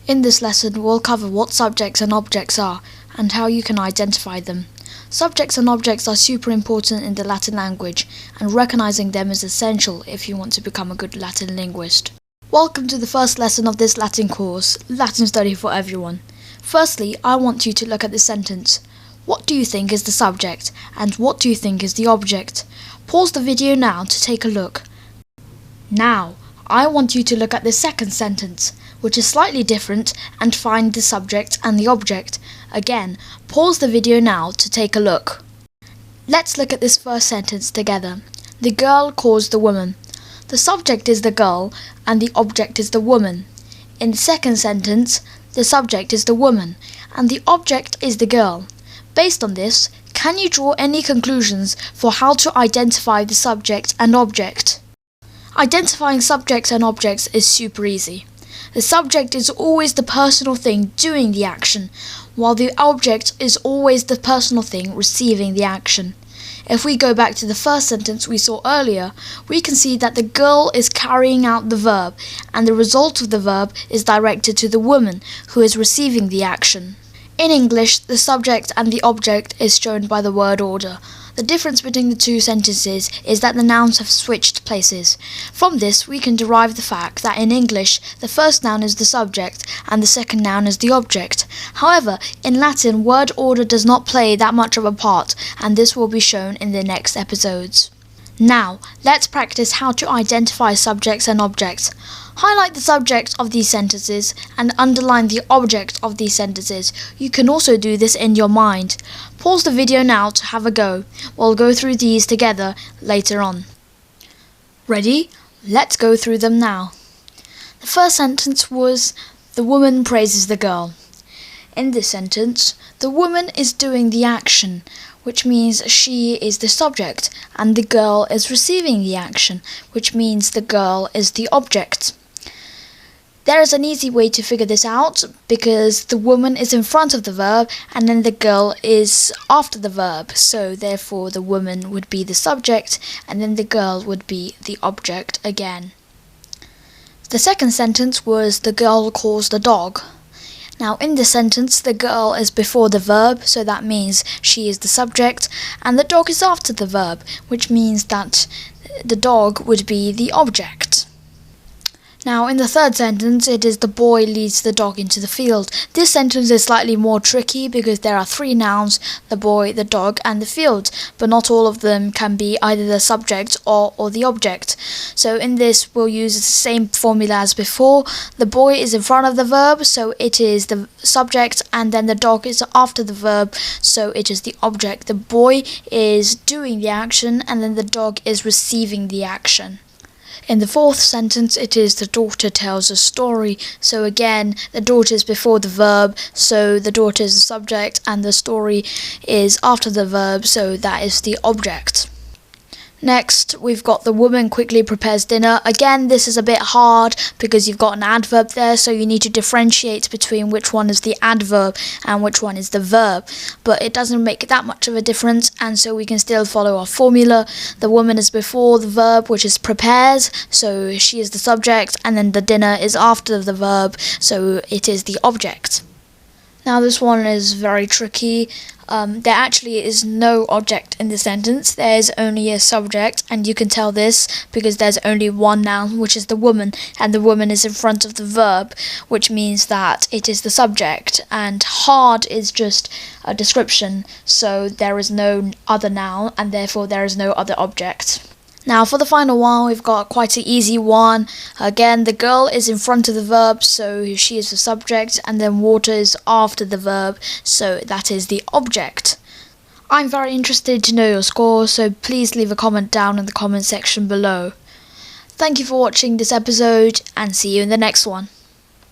In this lesson, we'll cover what subjects and objects are, and how you can identify them. Subjects and objects are super important in the Latin language, and recognizing them is essential if you want to become a good Latin linguist. Welcome to the first lesson of this Latin course, Latin Study for Everyone. Firstly, I want you to look at this sentence. What do you think is the subject, and what do you think is the object? Pause the video now to take a look. Now, I want you to look at the second sentence, which is slightly different, and find the subject and the object. Again, pause the video now to take a look. Let's look at this first sentence together. The girl calls the woman. The subject is the girl, and the object is the woman. In the second sentence, the subject is the woman, and the object is the girl. Based on this, can you draw any conclusions for how to identify the subject and object? Identifying subjects and objects is super easy. The subject is always the personal thing doing the action, while the object is always the personal thing receiving the action. If we go back to the first sentence we saw earlier, we can see that the girl is carrying out the verb, and the result of the verb is directed to the woman, who is receiving the action. In English, the subject and the object is shown by the word order. The difference between the two sentences is that the nouns have switched places. From this, we can derive the fact that in English, the first noun is the subject and the second noun is the object. However, in Latin, word order does not play that much of a part, and this will be shown in the next episodes. Now, let's practice how to identify subjects and objects. Highlight the subject of these sentences and underline the object of these sentences. You can also do this in your mind. Pause the video now to have a go. We'll go through these together later on. Ready? Let's go through them now. The first sentence was, the woman praises the girl. In this sentence, the woman is doing the action, which means she is the subject, and the girl is receiving the action, which means the girl is the object. There is an easy way to figure this out, because the woman is in front of the verb and then the girl is after the verb, so therefore the woman would be the subject and then the girl would be the object again. The second sentence was, the girl calls the dog. Now in this sentence, the girl is before the verb, so that means she is the subject, and the dog is after the verb, which means that the dog would be the object. Now in the third sentence, it is the boy leads the dog into the field. This sentence is slightly more tricky because there are three nouns, the boy, the dog and the field, but not all of them can be either the subject or the object. So in this we'll use the same formula as before. The boy is in front of the verb, so it is the subject, and then the dog is after the verb, so it is the object. The boy is doing the action and then the dog is receiving the action. In the fourth sentence, it is the daughter tells a story. So again, the daughter is before the verb, so the daughter is the subject, and the story is after the verb, so that is the object. Next, we've got the woman quickly prepares dinner. Again, this is a bit hard because you've got an adverb there, so you need to differentiate between which one is the adverb and which one is the verb. But it doesn't make that much of a difference, and so we can still follow our formula. The woman is before the verb, which is prepares, so she is the subject, and then the dinner is after the verb, so it is the object. Now this one is very tricky. There actually is no object in the sentence. There is only a subject, and you can tell this because there's only one noun, which is the woman, and the woman is in front of the verb, which means that it is the subject, and hard is just a description, so there is no other noun and therefore there is no other object. Now for the final one, we've got quite an easy one. Again, the girl is in front of the verb, so she is the subject, and then water is after the verb, so that is the object. I'm very interested to know your score, so please leave a comment down in the comment section below. Thank you for watching this episode, and see you in the next one.